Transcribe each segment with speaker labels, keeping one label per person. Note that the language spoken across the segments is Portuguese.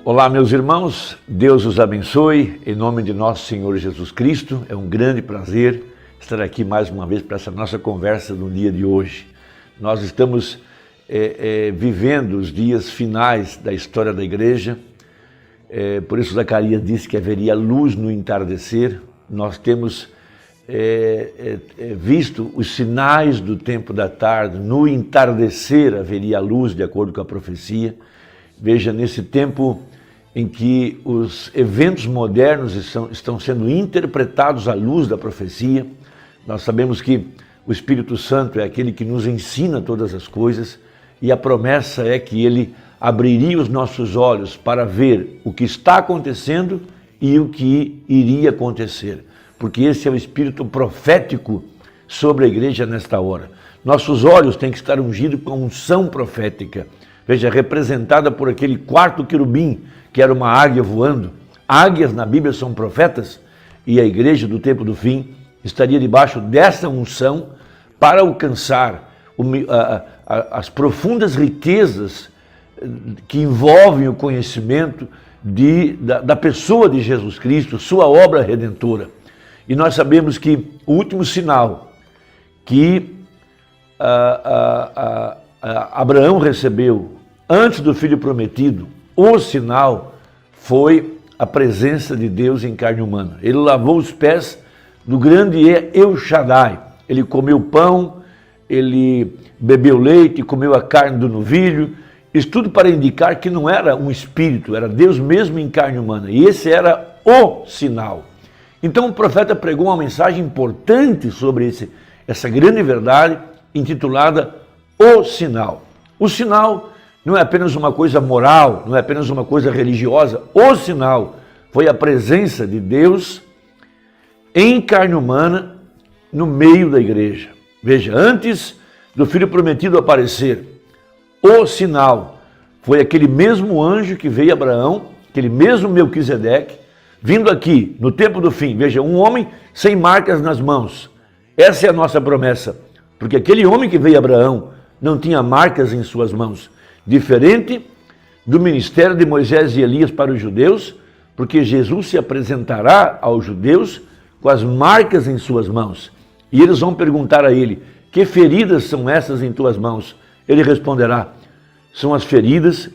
Speaker 1: Olá, meus irmãos, Deus os abençoe, em nome de nosso Senhor Jesus Cristo. É um grande prazer estar aqui mais uma vez para essa nossa conversa no dia de hoje. Nós estamos vivendo os dias finais da história da igreja, por isso Zacarias disse que haveria luz no entardecer. Nós temos visto os sinais do tempo da tarde, no entardecer haveria luz, de acordo com a profecia. Veja, nesse tempo em que os eventos modernos estão sendo interpretados à luz da profecia, nós sabemos que o Espírito Santo é aquele que nos ensina todas as coisas e a promessa é que ele abriria os nossos olhos para ver o que está acontecendo e o que iria acontecer, porque esse é o Espírito profético sobre a igreja nesta hora. Nossos olhos têm que estar ungidos com a unção profética, veja, representada por aquele quarto querubim, que era uma águia voando. Águias na Bíblia são profetas, e a igreja do tempo do fim estaria debaixo dessa unção para alcançar as profundas riquezas que envolvem o conhecimento da pessoa de Jesus Cristo, sua obra redentora. E nós sabemos que o último sinal que Abraão recebeu antes do filho prometido, o sinal foi a presença de Deus em carne humana. Ele lavou os pés do grande El Shaddai. Ele comeu pão, ele bebeu leite, comeu a carne do novilho. Isso tudo para indicar que não era um espírito, era Deus mesmo em carne humana. E esse era o sinal. Então o profeta pregou uma mensagem importante sobre essa grande verdade, intitulada O Sinal. O sinal não é apenas uma coisa moral, não é apenas uma coisa religiosa. O sinal foi a presença de Deus em carne humana no meio da igreja. Veja, antes do filho prometido aparecer, o sinal foi aquele mesmo anjo que veio a Abraão, aquele mesmo Melquisedeque, vindo aqui no tempo do fim. Veja, um homem sem marcas nas mãos. Essa é a nossa promessa, porque aquele homem que veio a Abraão não tinha marcas em suas mãos. Diferente do ministério de Moisés e Elias para os judeus, porque Jesus se apresentará aos judeus com as marcas em suas mãos. E eles vão perguntar a ele: que feridas são essas em tuas mãos? Ele responderá: são as feridas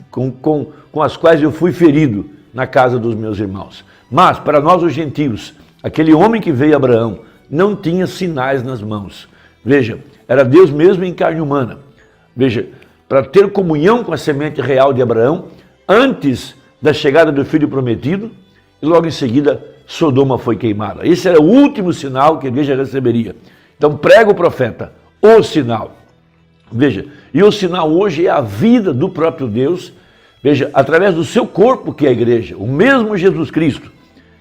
Speaker 1: com as quais eu fui ferido na casa dos meus irmãos. Mas, para nós os gentios, aquele homem que veio a Abraão não tinha sinais nas mãos. Veja, era Deus mesmo em carne humana. Veja, para ter comunhão com a semente real de Abraão, antes da chegada do filho prometido, e logo em seguida Sodoma foi queimada. Esse era o último sinal que a igreja receberia. Então prega o profeta, o sinal. Veja, e o sinal hoje é a vida do próprio Deus, veja, através do seu corpo, que é a igreja. O mesmo Jesus Cristo,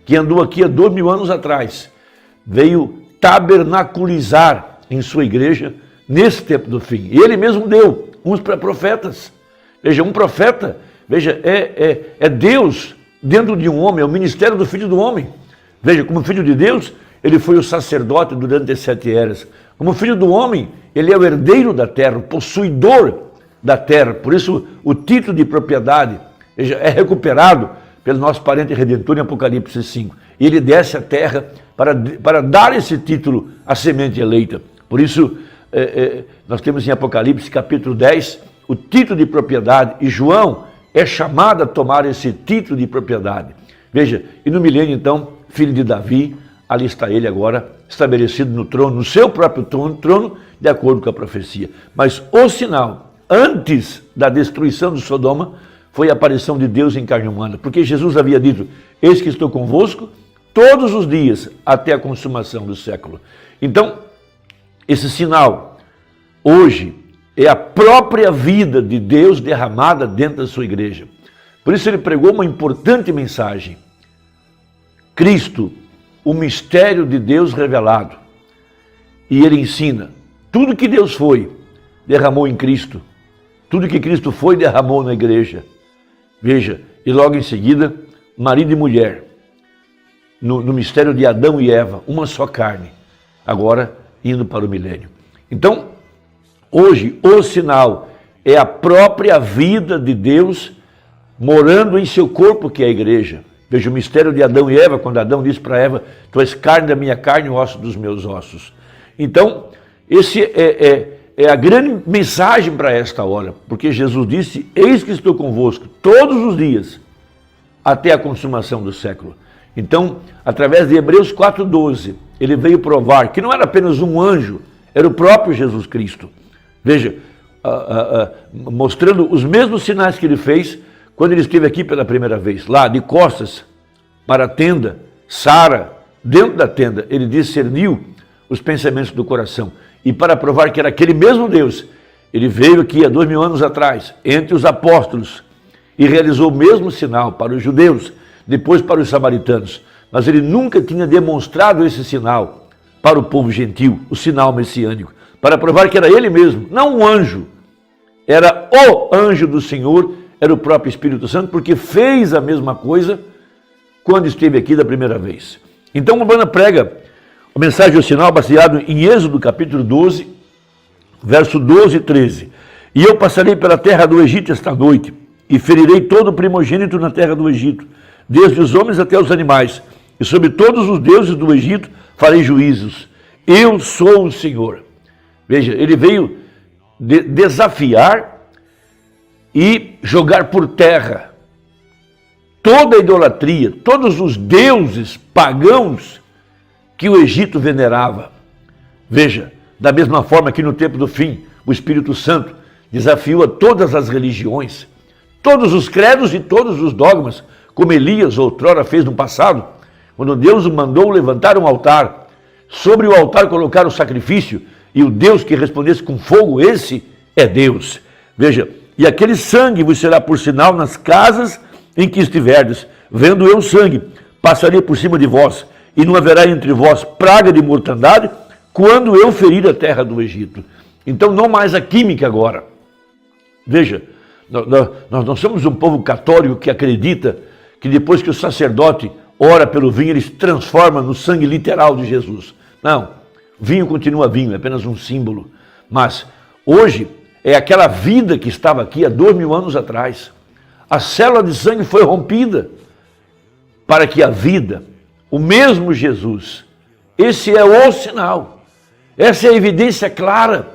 Speaker 1: que andou aqui há 2000 anos atrás, veio tabernaculizar em sua igreja nesse tempo do fim. E ele mesmo deu uns para profetas. Veja, um profeta, veja, é Deus dentro de um homem, é o ministério do Filho do Homem. Veja, como Filho de Deus, ele foi o sacerdote durante as 7 eras. Como Filho do Homem, ele é o herdeiro da terra, o possuidor da terra. Por isso, o título de propriedade, veja, é recuperado pelo nosso parente redentor em Apocalipse 5. E ele desce à terra para dar esse título à semente eleita. Por isso, nós temos em Apocalipse capítulo 10 o título de propriedade, e João é chamado a tomar esse título de propriedade. Veja, e no milênio então, filho de Davi, ali está ele agora estabelecido no trono, no seu próprio trono, de acordo com a profecia. Mas o sinal, antes da destruição de Sodoma, foi a aparição de Deus em carne humana, porque Jesus havia dito: eis que estou convosco todos os dias até a consumação do século. Então, esse sinal, hoje, é a própria vida de Deus derramada dentro da sua igreja. Por isso ele pregou uma importante mensagem. Cristo, o mistério de Deus revelado. E ele ensina, tudo que Deus foi, derramou em Cristo. Tudo que Cristo foi, derramou na igreja. Veja, e logo em seguida, marido e mulher. No mistério de Adão e Eva, uma só carne. Agora, indo para o milênio. Então, hoje, o sinal é a própria vida de Deus morando em seu corpo, que é a igreja. Veja o mistério de Adão e Eva, quando Adão disse para Eva, tu és carne da minha carne e osso dos meus ossos. Então, esse é a grande mensagem para esta hora, porque Jesus disse, eis que estou convosco todos os dias, até a consumação do século. Então, através de Hebreus 4,12, ele veio provar que não era apenas um anjo, era o próprio Jesus Cristo. Veja, mostrando os mesmos sinais que ele fez quando ele esteve aqui pela primeira vez, lá de costas para a tenda, Sara, dentro da tenda, ele discerniu os pensamentos do coração. E para provar que era aquele mesmo Deus, ele veio aqui há 2000 anos atrás, entre os apóstolos, e realizou o mesmo sinal para os judeus, depois para os samaritanos. Mas ele nunca tinha demonstrado esse sinal para o povo gentil, o sinal messiânico, para provar que era ele mesmo, não um anjo, era o anjo do Senhor, era o próprio Espírito Santo, porque fez a mesma coisa quando esteve aqui da primeira vez. Então, Urbana prega a mensagem do sinal baseado em Êxodo capítulo 12, verso 12 e 13. E eu passarei pela terra do Egito esta noite, e ferirei todo o primogênito na terra do Egito, desde os homens até os animais, e sobre todos os deuses do Egito farei juízos. Eu sou o Senhor. Veja, ele veio desafiar e jogar por terra toda a idolatria, todos os deuses pagãos que o Egito venerava. Veja, da mesma forma que no tempo do fim, o Espírito Santo desafiou a todas as religiões, todos os credos e todos os dogmas, como Elias outrora fez no passado, quando Deus o mandou levantar um altar, sobre o altar colocar o sacrifício, e o Deus que respondesse com fogo, esse é Deus. Veja, e aquele sangue vos será por sinal nas casas em que estiverdes. Vendo eu o sangue, passarei por cima de vós, e não haverá entre vós praga de mortandade, quando eu ferir a terra do Egito. Então não mais a química agora. Veja, nós somos um povo católico que acredita que depois que o sacerdote ora pelo vinho, ele se transforma no sangue literal de Jesus. Não, vinho continua vinho, é apenas um símbolo. Mas hoje é aquela vida que estava aqui há 2000 anos atrás. A célula de sangue foi rompida para que a vida, o mesmo Jesus, esse é o sinal. Essa é a evidência clara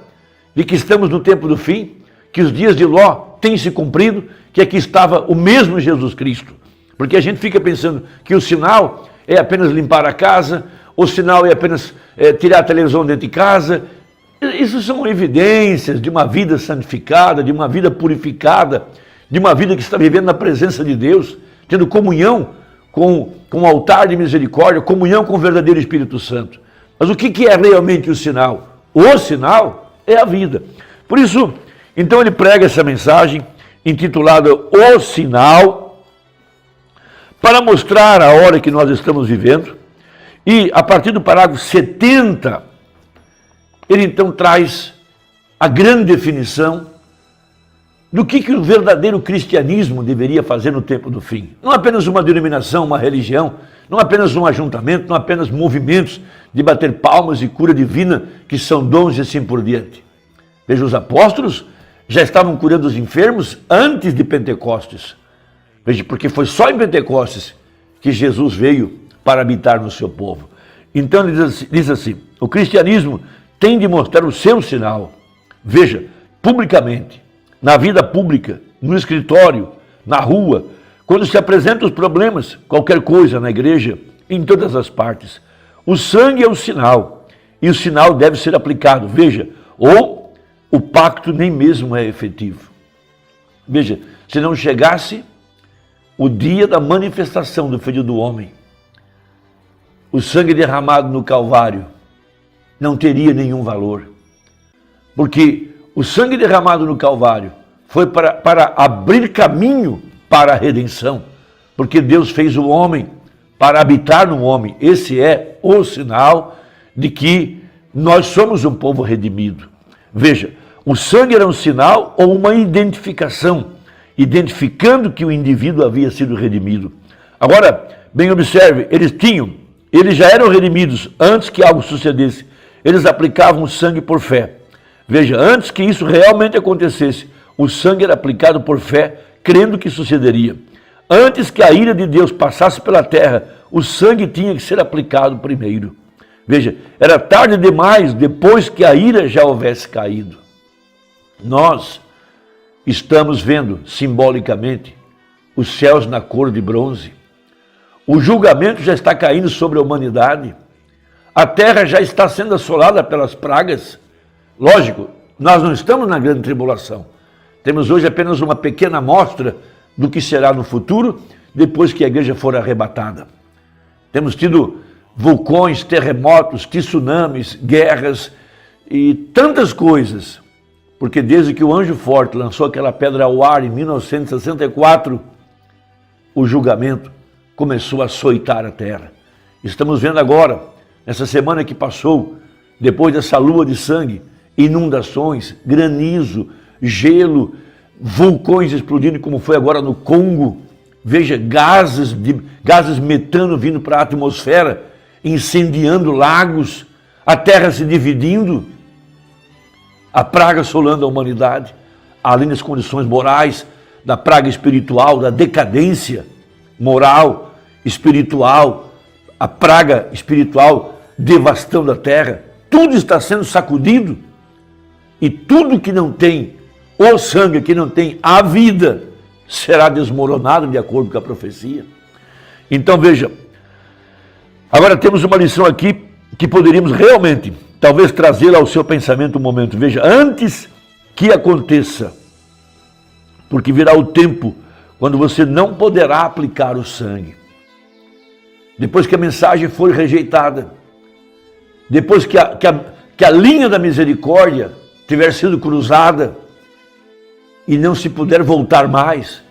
Speaker 1: de que estamos no tempo do fim, que os dias de Ló têm se cumprido, que aqui estava o mesmo Jesus Cristo. Porque a gente fica pensando que o sinal é apenas limpar a casa, o sinal é apenas tirar a televisão dentro de casa. Isso são evidências de uma vida santificada, de uma vida purificada, de uma vida que está vivendo na presença de Deus, tendo comunhão com o altar de misericórdia, comunhão com o verdadeiro Espírito Santo. Mas o que é realmente o sinal? O sinal é a vida. Por isso, então ele prega essa mensagem intitulada O Sinal, para mostrar a hora que nós estamos vivendo. E a partir do parágrafo 70, ele então traz a grande definição do que o verdadeiro cristianismo deveria fazer no tempo do fim. Não apenas uma denominação, uma religião, não apenas um ajuntamento, não apenas movimentos de bater palmas e cura divina, que são dons e assim por diante. Veja, os apóstolos já estavam curando os enfermos antes de Pentecostes. Veja, porque foi só em Pentecostes que Jesus veio para habitar no seu povo. Então ele diz assim, o cristianismo tem de mostrar o seu sinal. Veja, publicamente, na vida pública, no escritório, na rua, quando se apresentam os problemas, qualquer coisa na igreja, em todas as partes. O sangue é o sinal, e o sinal deve ser aplicado. Veja, ou o pacto nem mesmo é efetivo. Veja, se não chegasse o dia da manifestação do Filho do Homem, o sangue derramado no Calvário não teria nenhum valor. Porque o sangue derramado no Calvário foi para abrir caminho para a redenção. Porque Deus fez o homem para habitar no homem. Esse é o sinal de que nós somos um povo redimido. Veja, o sangue era um sinal ou uma identificação, identificando que o indivíduo havia sido redimido. Agora, bem observe, eles já eram redimidos antes que algo sucedesse. Eles aplicavam o sangue por fé. Veja, antes que isso realmente acontecesse, o sangue era aplicado por fé, crendo que sucederia. Antes que a ira de Deus passasse pela terra, o sangue tinha que ser aplicado primeiro. Veja, era tarde demais depois que a ira já houvesse caído. Nós estamos vendo, simbolicamente, os céus na cor de bronze. O julgamento já está caindo sobre a humanidade. A terra já está sendo assolada pelas pragas. Lógico, nós não estamos na grande tribulação. Temos hoje apenas uma pequena amostra do que será no futuro, depois que a igreja for arrebatada. Temos tido vulcões, terremotos, tsunamis, guerras e tantas coisas. Porque desde que o anjo forte lançou aquela pedra ao ar em 1964, o julgamento começou a açoitar a terra. Estamos vendo agora, nessa semana que passou, depois dessa lua de sangue, inundações, granizo, gelo, vulcões explodindo, como foi agora no Congo. Veja, gases metano vindo para a atmosfera, incendiando lagos, a terra se dividindo, a praga assolando a humanidade, além das condições morais, da praga espiritual, da decadência moral, espiritual, a praga espiritual devastando a terra. Tudo está sendo sacudido e tudo que não tem o sangue, que não tem a vida, será desmoronado de acordo com a profecia. Então veja, agora temos uma lição aqui que poderíamos realmente, talvez trazê-la ao seu pensamento um momento. Veja, antes que aconteça, porque virá o tempo quando você não poderá aplicar o sangue. Depois que a mensagem for rejeitada, depois que a linha da misericórdia tiver sido cruzada e não se puder voltar mais,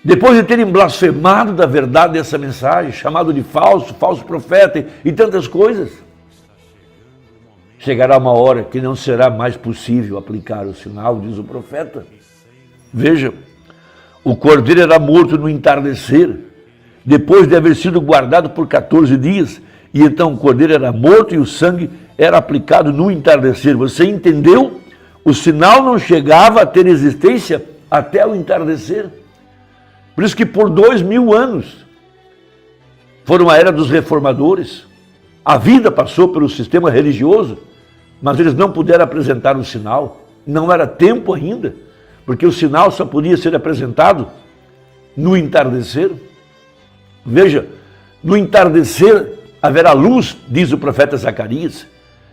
Speaker 1: depois de terem blasfemado da verdade dessa mensagem, chamado de falso profeta e tantas coisas, chegará uma hora que não será mais possível aplicar o sinal, diz o profeta. Veja, o cordeiro era morto no entardecer, depois de haver sido guardado por 14 dias, e então o cordeiro era morto e o sangue era aplicado no entardecer. Você entendeu? O sinal não chegava a ter existência até o entardecer. Por isso que por 2000 anos foram a era dos reformadores. A vida passou pelo sistema religioso, mas eles não puderam apresentar o sinal. Não era tempo ainda, porque o sinal só podia ser apresentado no entardecer. Veja, no entardecer haverá luz, diz o profeta Zacarias.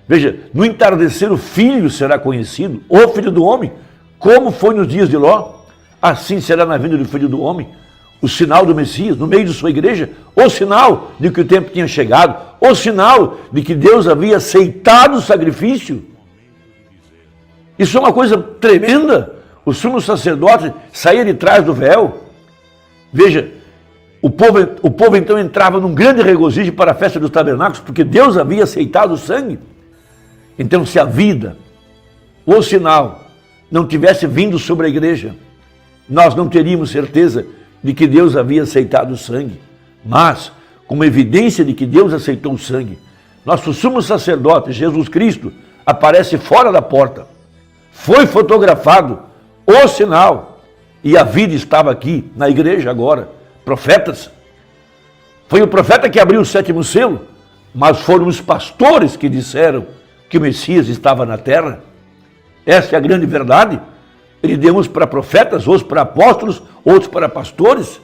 Speaker 1: Veja, no entardecer o Filho será conhecido, o Filho do Homem, como foi nos dias de Ló, assim será na vinda do Filho do Homem. O sinal do Messias, no meio de sua igreja, o sinal de que o tempo tinha chegado, o sinal de que Deus havia aceitado o sacrifício. Isso é uma coisa tremenda. O sumo sacerdote saía de trás do véu. Veja, o povo então entrava num grande regozijo para a festa dos tabernáculos, porque Deus havia aceitado o sangue. Então, se a vida, o sinal, não tivesse vindo sobre a igreja, nós não teríamos certeza de que Deus havia aceitado o sangue. Mas, como evidência de que Deus aceitou o sangue, nosso sumo sacerdote, Jesus Cristo, aparece fora da porta. Foi fotografado o sinal, e a vida estava aqui na igreja agora. Profetas. Foi o profeta que abriu o 7º selo, mas foram os pastores que disseram que o Messias estava na terra. Essa é a grande verdade. Ele deu uns para profetas, outros para apóstolos, outros para pastores.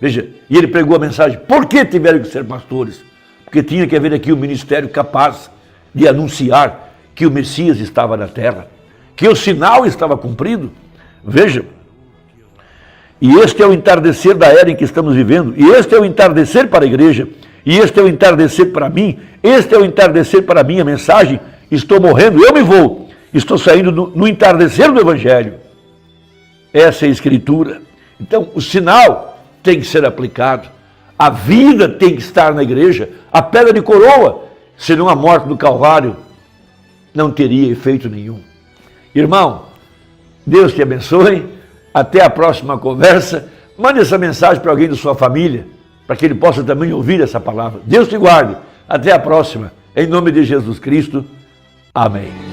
Speaker 1: Veja, e ele pregou a mensagem. Por que tiveram que ser pastores? Porque tinha que haver aqui um ministério capaz de anunciar que o Messias estava na terra, que o sinal estava cumprido. Veja, e este é o entardecer da era em que estamos vivendo, e este é o entardecer para a igreja, e este é o entardecer para mim, este é o entardecer para a minha mensagem. Estou morrendo, eu me vou, estou saindo no entardecer do Evangelho. Essa é a Escritura. Então, o sinal tem que ser aplicado, a vida tem que estar na igreja, a pedra de coroa, senão a morte do Calvário não teria efeito nenhum. Irmão, Deus te abençoe. Até a próxima conversa. Mande essa mensagem para alguém da sua família, para que ele possa também ouvir essa palavra. Deus te guarde. Até a próxima. Em nome de Jesus Cristo. Amém.